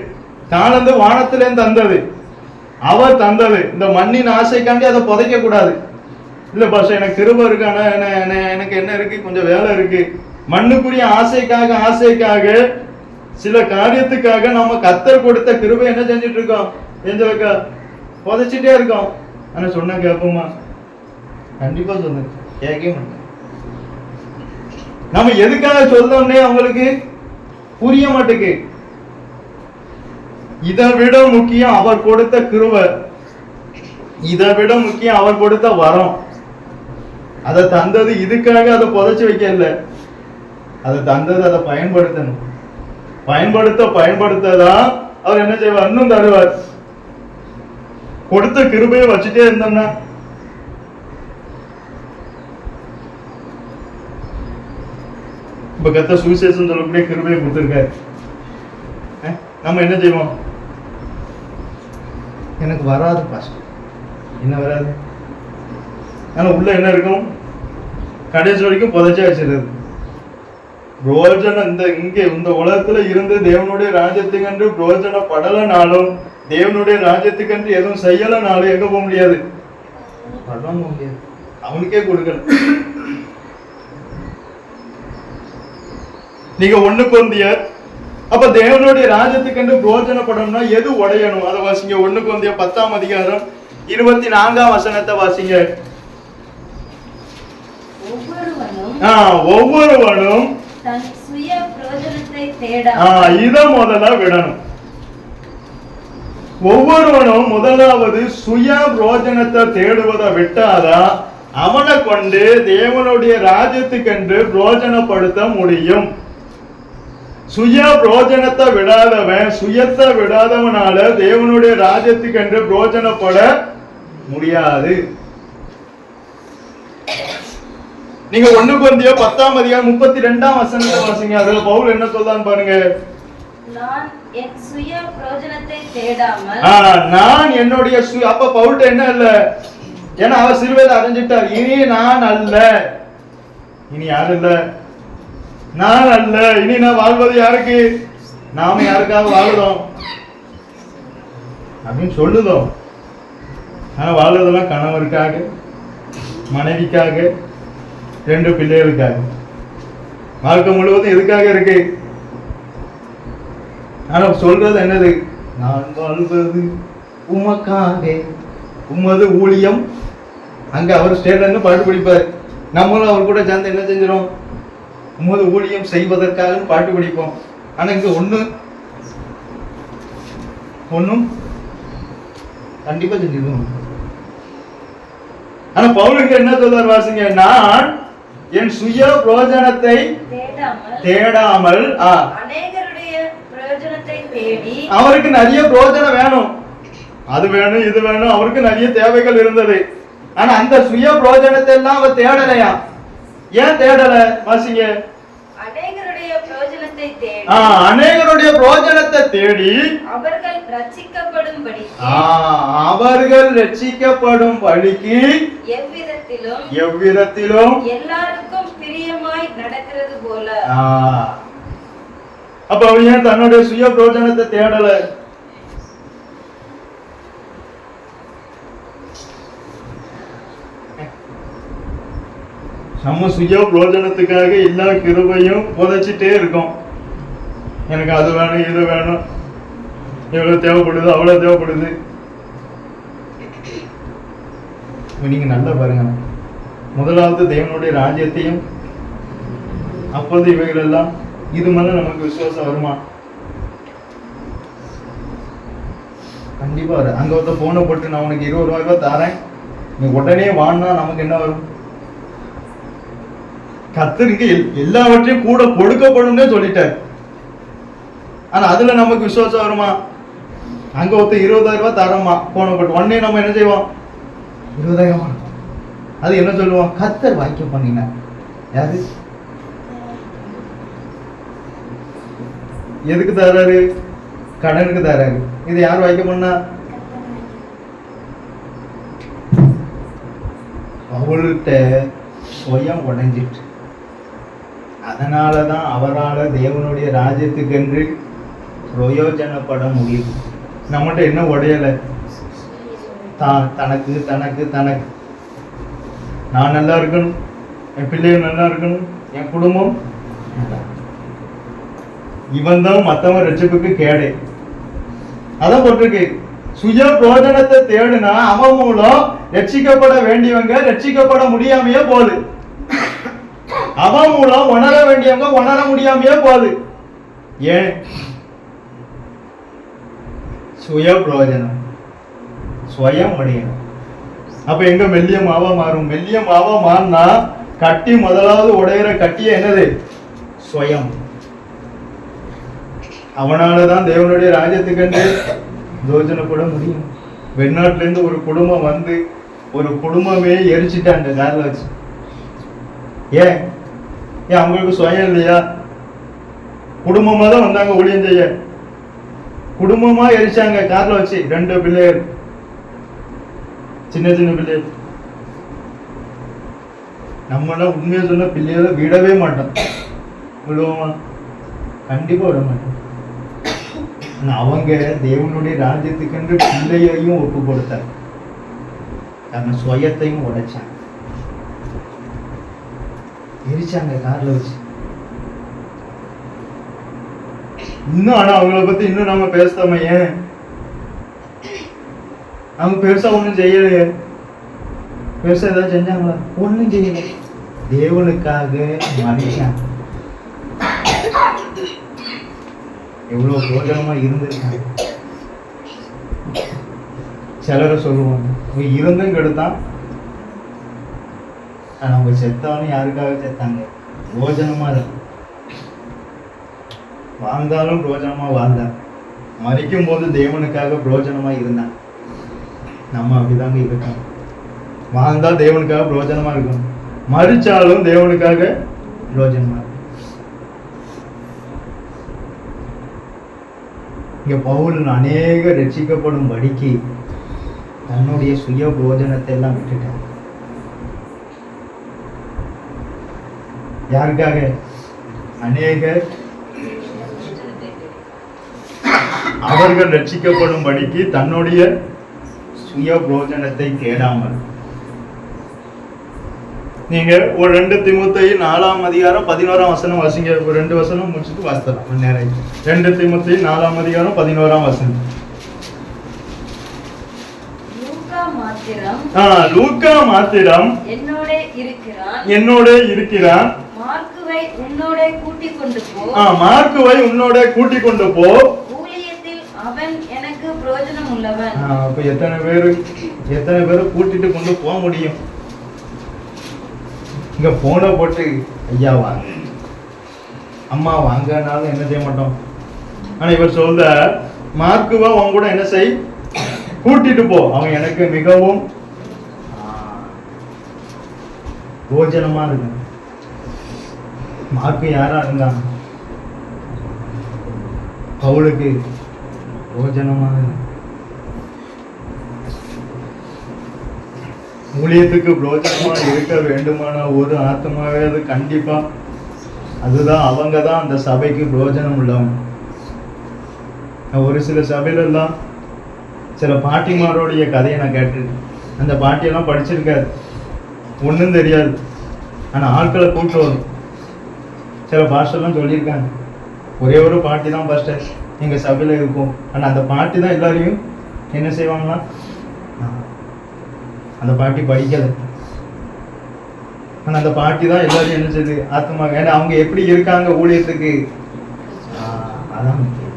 தாளந்து வானத்திலேருந்து தந்தது, அவர் தந்தது. இந்த மண்ணின் ஆசைக்காண்டி அதை புதைக்க கூடாது. இல்ல பாஷா, எனக்கு கிருபை இருக்கு, ஆனா எனக்கு என்ன இருக்கு, கொஞ்சம் வேலை இருக்கு. மண்ணுக்குரிய ஆசைக்காக சில காரியத்துக்காக நம்ம கத்தர் கொடுத்த கிருபை என்ன செஞ்சுட்டு இருக்கோம்? வைக்க புதைச்சிட்டே இருக்கோம். ஆனா சொன்னா கேட்போமா? கண்டிப்பா சொன்ன கேட்க மாட்டேன். நம்ம எதுக்காக சொல்லணும்னே அவங்களுக்கு புரிய மாட்டேங்குது. இதை விட முக்கியம் அவர் கொடுத்த கிருபை, இதை விட முக்கியம் அவர் கொடுத்த வரம். அதை தந்தது இதுக்காக அதை புதைச்சு வைக்கல, அதை தந்தது அதை பயன்படுத்தணும். பயன்படுத்ததான் அவர் என்ன செய்வார்? இன்னும் தருவார். கொடுத்த கிருபையை வச்சுட்டே இருந்தோம்னா இப்ப கத்த சுவிசேஷம் சொல்லக்கூடிய கிருபையை கொடுத்திருக்காரு. நம்ம என்ன செய்வோம்? எனக்கு வராது பாஸ்டர், என்ன வராது, ஆனா உள்ள என்ன இருக்கும்? கடைசி வரைக்கும் புதைச்சா வச்சிருது. புரோஜனம் இந்த உலகத்துல இருந்து தேவனுடைய ராஜ்யத்துக்கென்று புரோஜனப்படலனாலும், தேவனுடைய ராஜ்யத்துக்கென்று எதுவும் செய்யலனாலும் எங்க போக முடியாது? அவனுக்கே கொடுக்கணும். நீங்க 1 கொரிந்தியர், அப்ப தேவனுடைய ராஜ்யத்துக்கென்று புரோஜனப்படணும்னா எது உடையணும்? அதை வாசிங்க. 1 கொரிந்தியர் 10ஆம் அதிகாரம் 24ஆம் வசனத்தை வாசிங்க. ஒவ்வொருவனும் தன் சுய பிரயோஜனத்தை தேட இத முதல்ல விடணும். ஒவ்வொருவனும் முதலாவது சுய பிரயோஜனத்தை தேடுவதை விட்டாதான் அவனை கொண்டு தேவனுடைய ராஜ்யத்துக்கென்று பிரயோஜனப்படுத்த முடியும். சுய பிரயோஜனத்தை விடாதவன், சுயத்தை விடாதவனால தேவனுடைய ராஜ்யத்துக்கென்று பிரயோஜனப்பட முடியாது. நீங்க 1 கொரிந்தியர் 10ஆம் அதிகாரம் 32ஆம் வசனத்தை வாசிங்க. அதுல பவுல் என்ன சொல்றான்னு பாருங்க. நான் என் சுய பிரயோஜனத்தை தேடாமல், நான் என்னுடைய அப்ப பவுல்ட்ட என்ன இல்ல? ஏன்னா அவர் சிலுவையில அடைஞ்சிட்டார். இனி நான் அல்ல, இனி யாரு இல்ல? நான் அல்ல. இனி நான் வாழ்வது யாருக்கு? நாம யாருக்காக வாழுதோம் அப்படின்னு சொல்லுதோம். ஆனா வாழ்வதெல்லாம் கணவருக்காக, மனைவிக்காக, 2 பிள்ளைகளுக்காக. வாழ்க்கை முழுவதும் எதுக்காக இருக்கு? ஆனா சொல்றது என்னது? நான் வாழ்வது உமக்காக, உமது ஊழியம். அங்க அவர் ஸ்டேட்ல இருந்து பாட்டு படிப்பார். நம்மளும் அவர் கூட சேர்ந்து என்ன செஞ்சிடும்? உமது ஊழியம் செய்வதற்காக பாட்டு படிப்போம். ஆனா இங்க ஒண்ணும் கண்டிப்பா செஞ்சிருக்கோம். ஆனா பவுலுக்கு என்ன சொல்றார் வாசிங்க. நான் என் சுய பிரயோஜனத்தை தேடாமல் அநேகருடைய பிரயோஜனத்தை தேடி, அவருக்கு நிறைய பிரயோஜனம் வேணும், அது வேணும், இது வேணும், அவருக்கு நிறைய தேவைகள் இருந்தது. ஆனா அந்த சுய பிரயோஜனத்தை எல்லாம் அவர் தேடலையா? ஏன் தேடல? வாசிங்க. அநேகருடைய பிரயோஜனத்தை தேடி, அநேகருடைய பிரயோஜனத்தை தேடி அவர்கள் ரட்சிக்கப்படும்படி, அவர்கள் ரட்சிக்கப்படும்படிக்கு எவ்விதத்திலும் எல்லாருக்கும் பிரியமாய் நடக்கிறது போல. அப்ப அவர் ஏன் தன்னுடைய சுய பிரயோஜனத்தை தேடல? நம்ம சுய பிரோஜனத்துக்காக எல்லா கிருபையும் புதைச்சிட்டே இருக்கோம். எனக்கு அது வேணும், இது வேணும், எவ்வளவு தேவைப்படுது, அவ்வளவு தேவைப்படுது. நீங்க நல்லா பாருங்க, முதலாவது தேவனுடைய ராஜ்யத்தையும், அப்போது இவைகள் எல்லாம். இது மேல நமக்கு விசுவாசம் வருமா? கண்டிப்பா வரும். அங்க ஒருத்த போனை போட்டு நான் உனக்கு 20 ரூபாய் தரேன், நீ உடனே வாங்கினா நமக்கு என்ன வரும்? கர்த்தருக்கு எல்லாவற்றையும் கூட கொடுக்கப்படும் சொல்லிட்டார். ஆனா அதுல நமக்கு விசுவாசம் வருமா? அங்க ஒருத்த 20,000 ரூபாய் தரமா போன போட்டு உடனே நம்ம என்ன செய்வோம்? 20,000. அது என்ன சொல்லுவோம்? கர்த்தர் வாய்க்க பண்ணின. யாரு எதுக்கு தராரு? கடனுக்கு தராரு. இது யார் வாய்க்க பண்ணா? அவள்கிட்ட சுயம் உடைஞ்சிட்டு, அதனாலதான் அவரால் தேவனுடைய ராஜ்யத்துக்கு என்று பிரயோஜனப்பட முடியும். நம்மகிட்ட என்ன உடையல? தனக்கு தனக்கு தனக்கு. நான் நல்லா இருக்கணும், என் பிள்ளைகள் நல்லா இருக்கணும், என் குடும்பம். இவன் தான் மத்தவன் ரட்சிப்புக்கு கேடே. அதான் போட்டிருக்கு, சுய பிரோஜனத்தை தேடுனா அவன் மூலம் ரட்சிக்கப்பட வேண்டியவங்க ரட்சிக்கப்பட முடியாமையே போகுது. அவன் மூலம் உணர வேண்டியவங்க உணர முடியாமையே போகுது. ஏன்? சுய பிரோஜனம், சுயம் உடையணும். அப்ப எங்க மெல்லிய மாவா மாறும்? மெல்லிய மாவா மாறினா கட்டி முதலாவது உடையிற கட்டிய என்னது? சுயம். அவனாலதான் தேவனுடைய ராஜ்யத்துக்கு யோஜனைப்பட முடியும். வெளிநாட்டுல இருந்து ஒரு குடும்பம் வந்து ஒரு குடும்பமே எரிச்சிட்டாங்க கார்ல வச்சு. ஏன்? அவங்களுக்கு சுயம் இல்லையா? குடும்பமா தான் வந்தாங்க ஊழியம் செய்ய. குடும்பமா எரிச்சாங்க கார்ல வச்சு. 2 பிள்ளைகள், சின்ன சின்ன பிள்ளைகள். நம்மளாம் உண்மையா சொன்ன பிள்ளைகளை விடவே மாட்டோம். விடுவோமா? கண்டிப்பா விட மாட்டோம். அவங்க தேவனுடைய ராஜ்யத்துக்கு பிள்ளையையும் ஒப்பு கொடுத்தார். தங்க சுயத்தையும் உடைச்சாங்க, எரிச்சாங்க கார்ல வச்சு. இன்னும் ஆனா அவங்கள பத்தி இன்னும் நம்ம பேசாம, ஏன்? அவங்க பெருசா ஒண்ணும் செய்யலையே. பெருசா ஏதாவது செஞ்சாங்களா? ஒண்ணும் செய்யல. தேவனுக்காக மறிச்சாங்க. எவ்வளவு பிரோஜனமா இருந்திருக்காங்க. சிலரை சொல்லுவாங்க, இருந்தும் கெடுத்தான், ஆனா அவங்க செத்தாலும் யாருக்காக செத்தாங்க? பிரோஜனமா இருக்கும். வாழ்ந்தாலும் பிரோஜனமா வாழ்ந்தாங்க. மறிக்கும் போது தேவனுக்காக பிரோஜனமா இருந்தாங்க. நம்ம அப்படிதாங்க இருக்கோம். வாழ்ந்தா தேவனுக்காக பிரோஜனமா இருக்கும், மறிச்சாலும் தேவனுக்காக பிரோஜனமா இருக்கும். இங்க பவுல் அநேக ரட்சிக்கப்படும் படிக்கு தன்னுடைய சுய பிரோஜனத்தை எல்லாம் விட்டுட்டார். யாருக்காக? அநேக அவர்கள் ரட்சிக்கப்படும் படிக்கு தன்னுடைய சுய பிரோஜனத்தை தேடாமல். நீங்க ஒரு 2 தீமோத்தேயு 4ஆம் அதிகாரம் 11ஆம் வசனம் வாசிங்க. ஒரு 2 வசனம் முடிச்சுட்டு வாசிக்கலாம் நேரம். 2 தீமோத்தேயு 4ஆம் அதிகாரம் 11ஆம் வசனம். லூக்கா மாத்திரம் என்னோட இருக்கிறான். மார்க்குவை உன்னோட கூட்டிக் கொண்டு போ. ஊழியத்தில் அவன் எனக்கு பிரயோஜனம் உள்ளவன். அப்ப எத்தனை பேரு கூட்டிட்டு கொண்டு போக முடியும்? இங்க போன போட்டு ஐயா வாங்க, அம்மா வாங்கனாலும் என்ன செய்ய மாட்டோம். ஆனா இவர் சொல்ற, மார்க்குவா உன் கூட என்ன செய், கூட்டிட்டு போ, அவன் எனக்கு மிகவும் போஜனமா இருக்கு. மார்க்கு யாரா இருந்தாங்க? பவுலுக்கு போஜனமா இருக்கு. ஊழியத்துக்கு பிரோஜனமா இருக்க வேண்டுமான ஒரு ஆத்மாவே அது கண்டிப்பா அதுதான். அவங்க தான் அந்த சபைக்கு பிரோஜனம் உள்ளவங்க. ஒரு சில சபையில எல்லாம் சில பாட்டிமாரோடைய கதையை நான் கேட்டிருக்கேன். அந்த பாட்டியெல்லாம் படிச்சிருக்காரு, ஒன்றும் தெரியாது. ஆனா ஆட்களை கூட்டு வரும். சில பாஸ்டர்லாம் சொல்லியிருக்காங்க, ஒரே ஒரு பாட்டி தான் பாஸ்டர் எங்க சபையில இருக்கும். ஆனா அந்த பாட்டி தான் எல்லாரையும் என்ன செய்வாங்கன்னா, அந்த பாட்டி படிக்கல, ஆனா அந்த பாட்டி தான் எல்லாரையும் என்ன செய்யுது ஆத்மா. ஏன்னா அவங்க எப்படி இருக்காங்க ஊழியத்துக்கு, அதான் முக்கியம்.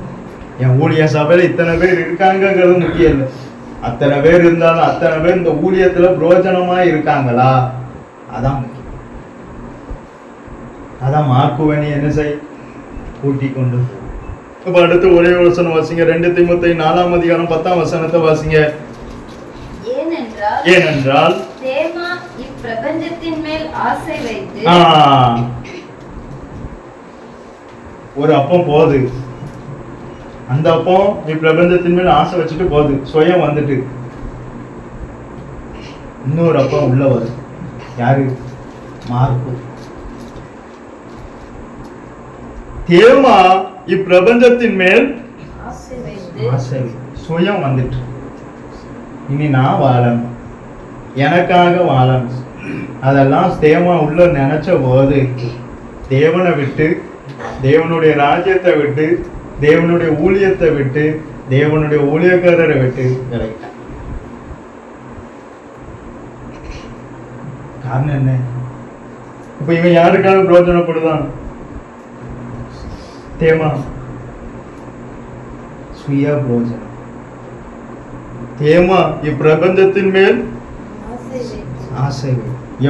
என் ஊழிய சபையில இத்தனை பேர் இருக்காங்கிறது முக்கியம் இல்லை. அத்தனை பேர் இருந்தாலும் அத்தனை பேர் இந்த ஊழியத்துல பிரயோஜனமா இருக்காங்களா, அதான் முக்கியம். அதான் மாக்குவனி என்ன செய் கூட்டி கொண்டு. இப்ப அடுத்து ஒரே வசனம் வாசிங்க. 2 தீமோத்தேயு 4ஆம் அதிகாரம் 10ஆம் வசனத்தை வாசிங்க. ஏனென்றால் தேமா இப்பிரபஞ்சத்தின் மேல் ஆசை வைத்து, ஒரு அப்பம் போகுது, அந்த அப்பம் இப்பிரபஞ்சத்தின் மேல் ஆசை வச்சுட்டு போகுது, சுயம் வந்துட்டு இன்னொரு அப்பம் உள்ள வரும். யாரு? மார்க்கு. தேமா இப்பிரபஞ்சத்தின் மேல் ஆசை சுயம் வந்துட்டு, இனி நான் வாழணும், எனக்காக வாழணும். அதெல்லாம் தேமா உள்ள நினைச்ச போது தேவனை விட்டு, தேவனுடைய ராஜ்யத்தை விட்டு, தேவனுடைய ஊழியத்தை விட்டு, தேவனுடைய ஊழியக்காரரை விட்டு விலகிட்டான். காரணம் என்ன? இப்ப இவன் யாருக்காக பிரயோஜனப்படுதான்? தேமா சுய பிரயோஜனம். தேமா இப்பிரபஞ்சத்தின் மேல் ஆசை.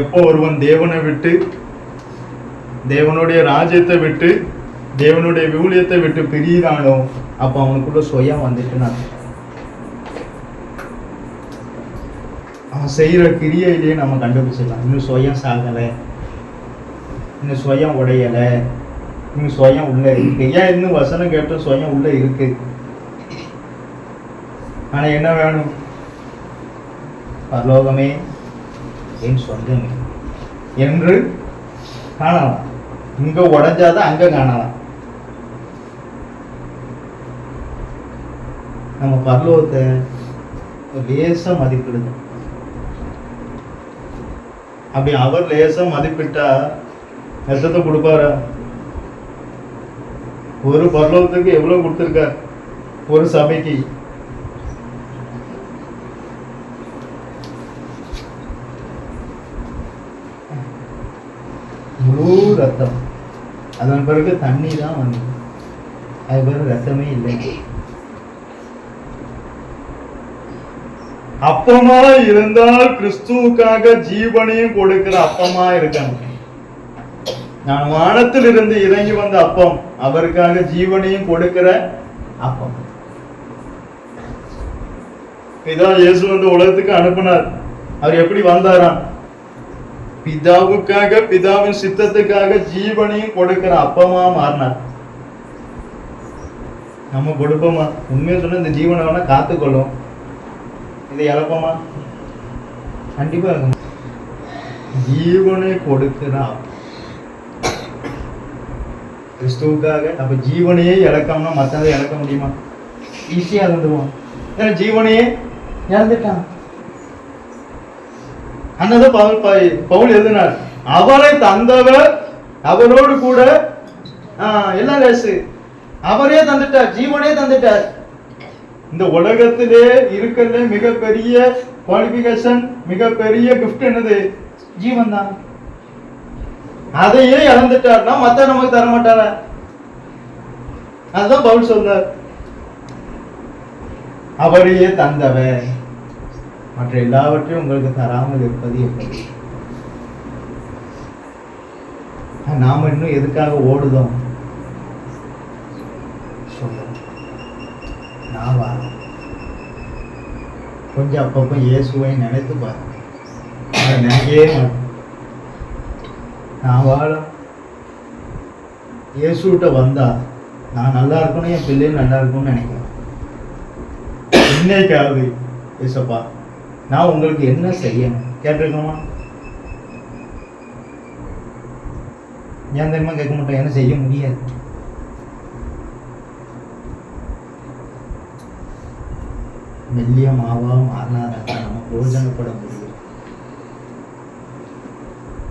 எப்போ ஒருவன் தேவனை விட்டு, தேவனுடைய ராஜ்யத்தை விட்டு, தேவனுடைய ஊழியத்தை விட்டு பிரியிறானோ அப்ப அவனுக்குள்ள சுயம் வந்துட்டு அவன் செய்யற கிரியையிலேயே நம்ம கண்டுபிடிச்சிடலாம். இன்னும் சுயம் சாகலை, இன்னும் சுயம் உடையலை, இன்னும் சுயம் உள்ள இருக்கு. ஏன் இன்னும் வசனம் கேட்ட சுயம் உள்ள இருக்கு. ஆனா என்ன வேணும்? பரலோகமே என் சொந்தமே என்று காணலாம். இங்க உடைஞ்சாதான் அங்க காணலாம். நம்ம பரலோகத்தை லேசா மதிப்பிடுது. அப்படி அவர் லேசா மதிப்பிட்டா எத்தத்தை கொடுப்பாரா? ஒரு பரலோகத்துக்கு எவ்வளவு கொடுத்திருக்கார்? ஒரு சபைக்கு முழு ரத்தம். அதன் பிறகு தண்ணி தான் வந்து, அது பிறகு ரத்தமே இல்லை. அப்பமா இருந்தால் கிறிஸ்துவுக்காக ஜீவனையும் கொடுக்கிற அப்பமா இருக்கணும். நான் வானத்தில் இருந்து இறங்கி வந்த அப்பம், அவருக்காக ஜீவனையும் கொடுக்கிற அப்பம். இதான் இயேசு வந்து உலகத்துக்கு அனுப்பினார். அவர் எப்படி வந்தாராம்? பிதாவுக்காக, பிதாவின் சித்தத்துக்காக ஜீவனையும் கொடுக்கிற அப்பமா மாறினார். நம்ம கொடுப்போமா? உண்மையை சொன்ன இந்த ஜீவனை வேணா காத்துக்கொள்ளும், இதை இழப்போமா? கண்டிப்பா இருக்கும். ஜீவனை கொடுக்கிற அப்பம் கிறிஸ்துவுக்காக. அப்ப ஜீவனையே இழக்கம்னா மற்றதை இழக்க முடியுமா? ஈஸியா இருந்துருவோம். ஏன்னா ஜீவனையே இழந்துட்டான். அண்ணதான் பவுல் எழுதினார், அவரை தந்தவர் அவரோடு கூட எல்லாம் லேசு, அவரே தந்துட்டார், ஜீவனே தந்துட்டார். இந்த உலகத்திலே இருக்கிற மிகப்பெரிய குவாலிபிகேஷன், மிகப்பெரிய கிஃப்ட் என்னது? ஜீவன் தான். அதையே இழந்துட்டார்னா மத்த நமக்கு தர மாட்டாரா? அதுதான் பவுல் சொல்றார், அவரையே தந்தவர் மற்ற எல்லாவற்றையும் உங்களுக்கு தராமல் இருப்பது எப்படி? நாம இன்னும் எதுக்காக ஓடுதோம்? நான் வா கொஞ்சம் அப்பப்ப இயேசுவை நினைத்து பாருங்க. நினைக்கவே மாட்டேன். நான் வாழ இயேசுகிட்ட வந்தா நான் நல்லா இருக்கணும், என் பிள்ளையும் நல்லா இருக்கணும்னு நினைக்கிறேன். இன்னைக்காவது ஏசப்பா நான் உங்களுக்கு என்ன செய்யணும் கேட்டிருக்கோமா? ஏன் தெரியுமா கேட்க மாட்டோம்? என்ன செய்ய முடியாது. மெல்லிய மாவா மாறினாதான் நம்ம பிரயோஜனப்பட முடியும்.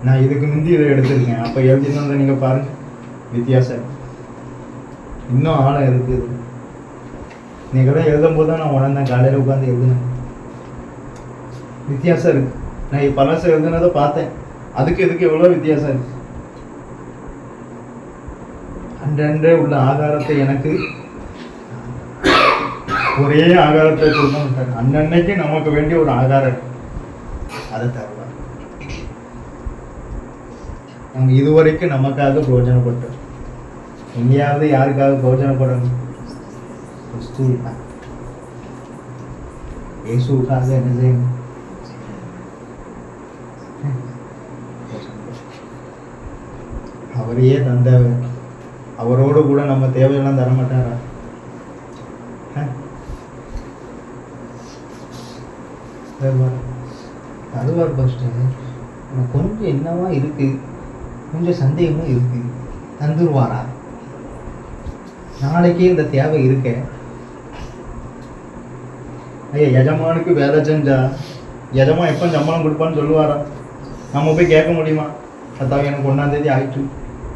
நான் இதுக்கு முந்தி இதை எடுத்திருக்கேன். அப்போ எழுதினதை நீங்கள் பாருங்க, வித்தியாசம் இன்னும் ஆழம் இருக்குது. நீங்களாம் எழுதும் போது தான் நான் உணர்ந்தேன், காலையில் உட்காந்து எழுதுனேன். வித்தியாசம் இருக்கு. நான் பழச எழுதுனதை பார்த்தேன், அதுக்கு இதுக்கு எவ்வளோ வித்தியாசம் இருக்கு. அன்றன்றே உள்ள ஆகாரத்தை எனக்கு ஒரே ஆகாரத்தை சொல்ல, அன்னன்னைக்கு நமக்கு வேண்டிய ஒரு ஆகாரம் அதை தருவார். நம்ம இதுவரைக்கும் நமக்காக பிரயோஜனப்பட்டோம். எங்கேயாவது யாருக்காக பிரயோஜனப்படணும்? கிறிஸ்துவுக்காக, இயேசுவுக்காக என்ன செய்யணும்? அவரையே தந்தவர். அவரோடு கூட நம்ம தேவையெல்லாம் தர மாட்டாரா? தருவார். ஃபர்ஸ்ட் கொஞ்சம் என்னவா இருக்கு, கொஞ்சம் சந்தேகமும் இருக்கு, தந்துருவாரா? நாளைக்கே இந்த தேவை இருக்க. ஐயா, எஜமானுக்கு வேலை செஞ்சா எஜமா எப்போ சம்பளம் கொடுப்பான்னு சொல்லுவாரா? நம்ம போய் கேட்க முடியுமா? கத்தாவே எனக்கு 1ஆம் தேதி ஆயிடுச்சு,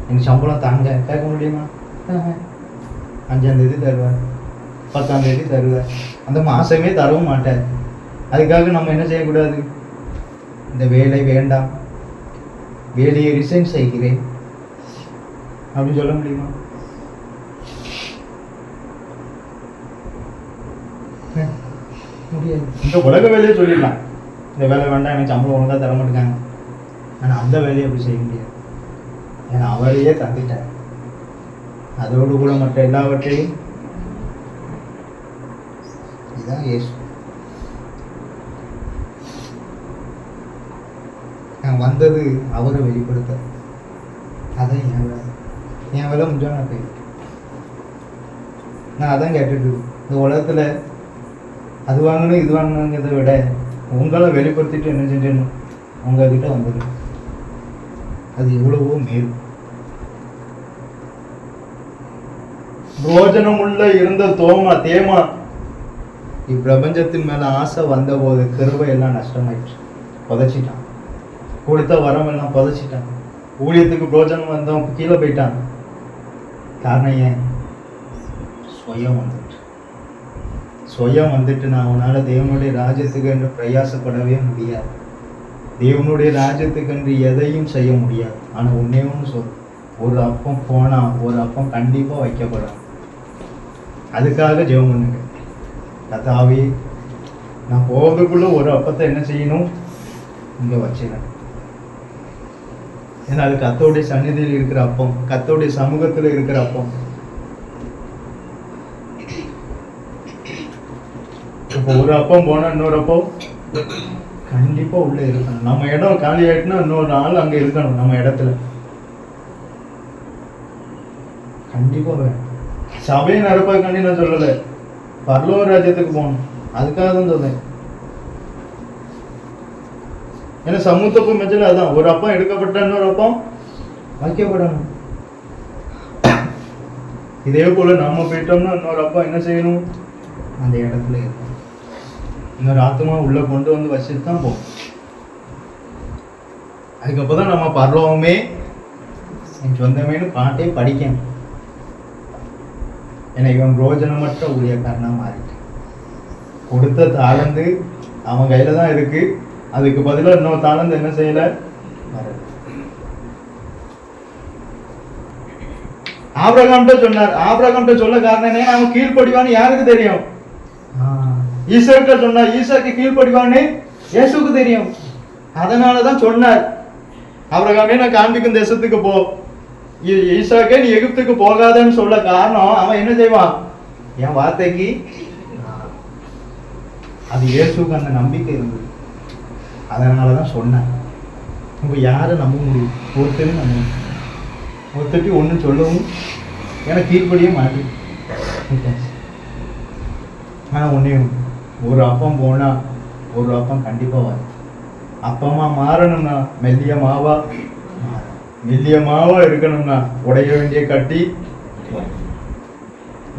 எனக்கு சம்பளம் தாங்க, கேட்க முடியுமா? 5ஆம் தேதி தருவார், 10ஆம் தேதி தருவார். அந்த மாதமே தரவும் மாட்டார். அதுக்காக நம்ம என்ன செய்யக்கூடாது? இந்த வேலை வேண்டாம், வேலையை ரிசைன் செய்கிறேன் அப்படின்னு சொல்ல முடியுமா? முடியாது. இந்த உலக வேலையை சொல்லிடலாம், இந்த வேலை வேண்டாம், எனக்கு சம்பளம் ஒழுங்காக தர மாட்டேங்காங்க. ஆனால் அந்த வேலையை அப்படி செய்ய முடியாது. ஏன்னா அவரையே தந்துட்டார். அதோடு கூட மற்ற எல்லாவற்றையும் இதுதான் இயேசு. நான் வந்தது அவரை வெளிப்படுத்த. அதான் என் வேலை முடிஞ்சா நான் போய் நான் அதான் கேட்டுட்டு இந்த உலகத்தில் அது வாங்கணும் இது வாங்கணுங்கிறத விட உங்களை வெளிப்படுத்திட்டு என்ன செஞ்சிடணும்? உங்ககிட்ட வந்துடும். அது எவ்வளவோ மேல். பிரோஜனம் உள்ள இருந்த தேமா இப்பிரபஞ்சத்தின் மேல ஆசை வந்த போது கிருபை எல்லாம் நஷ்டமாயிடுச்சு, புதைச்சிட்டான். கொடுத்த வரம் எல்லாம் புதைச்சிட்டான். ஊழியத்துக்கு பிரோஜனம் வந்தவன் கீழே போயிட்டான். காரணம் ஏன்? சுயம் வந்துட்டு நான் அவனால தேவனுடைய ராஜ்யத்துக்கு என்று பிரயாசப்படவே முடியாது. தேவனுடைய ராஜ்யத்துக்கு என்று எதையும் செய்ய முடியாது. ஆனால் ஒன்னே ஒன்று சொல், ஒரு அப்பம் போனா ஒரு அப்பம் கண்டிப்பாக வைக்கப்படும். அதுக்காக ஜெபம் பண்ணுங்க. கர்த்தாவே, நான் போகிறதுக்குள்ள ஒரு அப்பத்தை என்ன செய்யணும்? இங்கே வச்சிடணும். ஏன்னா அது கர்த்தருடைய சந்நிதியில் இருக்கிற அப்பம், கர்த்தருடைய சமூகத்தில் இருக்கிற அப்பம். இப்போ ஒரு அப்பம் போனா இன்னொரு அப்பம் கண்டிப்பா உள்ள இருக்கணும். நம்ம இடம் காலி ஆயிட்டுனா இன்னொரு ஆள் அங்க இருக்கணும் நம்ம இடத்துல. கண்டிப்பா வேணும். சபையை நடப்பதற்காண்டி நான் சொல்லலை, பரலோக ராஜ்யத்துக்கு போகணும், அதுக்காக தான் சொல்றேன். ஏன்னா சமூகத்துக்கு மெச்சல அதான், ஒரு அப்பம் எடுக்கப்பட்ட இன்னொரு அப்பம் வைக்கப்படணும். இதே போல நம்ம போயிட்டோம்னா இன்னொரு அப்பம் என்ன செய்யணும்? அந்த இடத்துல இருக்கணும். இன்னொரு ஆத்மா உள்ள கொண்டு வந்து வச்சுட்டு தான் போகும். அதுக்கப்புறம் தான் நம்ம பரலோகமே என் சொந்தமேனு பாட்டே படிக்கணும். ஏன்னா இவன் பிரோஜனமற்ற ஊழியக்காரனா மாறிட்டான். கொடுத்த தாளந்து அவன் கையில தான் இருக்கு, அதுக்கு பதிலாக இன்னொரு தாளந்து என்ன செய்யல? ஆபிரகாம்கிட்ட சொன்னார். ஆபிரகாம்கிட்ட சொல்ல காரணம் என்ன? அவன் கீழ்ப்படிவான்னு யாருக்கு தெரியும்? ஈசாக்கிட்ட சொன்னார். ஈசாக்கு கீழ்ப்படிவான்னு இயேசுக்கு தெரியும். அதனாலதான் சொன்னார், ஆபிரகாமே நான் காண்பிக்கும் தேசத்துக்கு போ, ஈசாக்கே நீ எகிப்துக்கு போகாதன்னு சொல்ல காரணம் அவன் என்ன செய்வான்? என் வார்த்தைக்கு. அது இயேசுக்கு அந்த நம்பிக்கை இருந்தது. அதனாலதான் சொன்னேன். இப்ப யாரை நம்ப முடியும்? ஒருத்தரும் நம்ப முடியும். ஒருத்தட்டி ஒன்றும் சொல்லவும் எனக்கு கீழ்படியே மாட்டேன். ஆனால் ஒன்றே ஒரு அப்பம் போனால் ஒரு அப்பம் கண்டிப்பாக வரும். அப்பமா மாறணும்னா மெல்லிய மாவா இருக்கணும்னா உடைய வேண்டிய கட்டி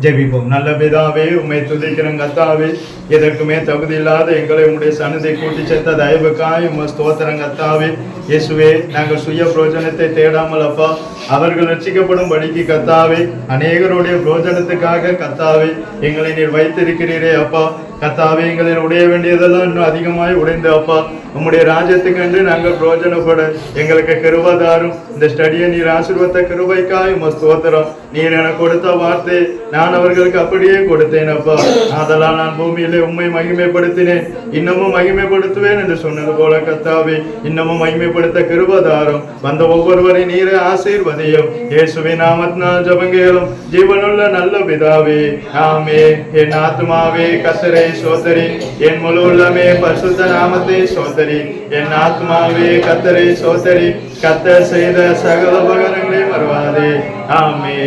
ஜெபிப்போம். நல்ல பிதாவே, உம்மை துதிக்கிறோம் கர்த்தாவே. எதற்குமே தகுதி இல்லாத எங்களை உம்முடைய சன்னதை கூட்டி சேர்த்த தயவுக்காய் உம்மை ஸ்தோத்திரம் கர்த்தாவே. இயேசுவே, நாங்கள் சுய பிரோஜனத்தை தேடாமல் அப்பா அவர்கள் ரட்சிக்கப்படும் படிக்கு கர்த்தாவே, அநேகருடைய பிரோஜனத்துக்காக கர்த்தாவே எங்களை நீர் வைத்திருக்கிறீரே அப்பா. கர்த்தாவே, எங்களில் உடைய வேண்டியதெல்லாம் இன்னும் அதிகமாய் உடைந்து அப்பா உம்முடைய ராஜ்யத்துக்கு என்று நாங்கள் பிரோஜனப்பட எங்களுக்கு கிருபைதாரும். இந்த ஸ்டடியை நீர் ஆசீர்வத்த கிருபைக்காய் உம்மை ஸ்தோத்திரம். நீர் எனக்கு கொடுத்த வார்த்தை நான் அவர்களுக்கு அப்படியே கொடுத்தேன் அப்பா. அதெல்லாம் நான் பூமியிலே உம்மை மகிமைப்படுத்தினேன், இன்னமும் மகிமைப்படுத்துவேன் என்று சொன்னது போல கர்த்தாவே இன்னமும் மகிமைப்படுத்த கிருபைதாரும். வந்த ஒவ்வொருவரை நீரே ஆசீர்வதியும். இயேசுவின் நாமத்தினால் ஜெபங்கேளும் ஜீவனுள்ள நல்ல பிதாவே, ஆமே. என் ஆத்மாவே கர்த்தரை சோதரி, என் முழு உள்ளமே பரிசுத்த நாமத்தை சோதரி. என் ஆத்மாவே கர்த்தரை சோதரி, கர்த்தர் செய்த சகல உபகாரங்களை மறவாதே. ஆமே.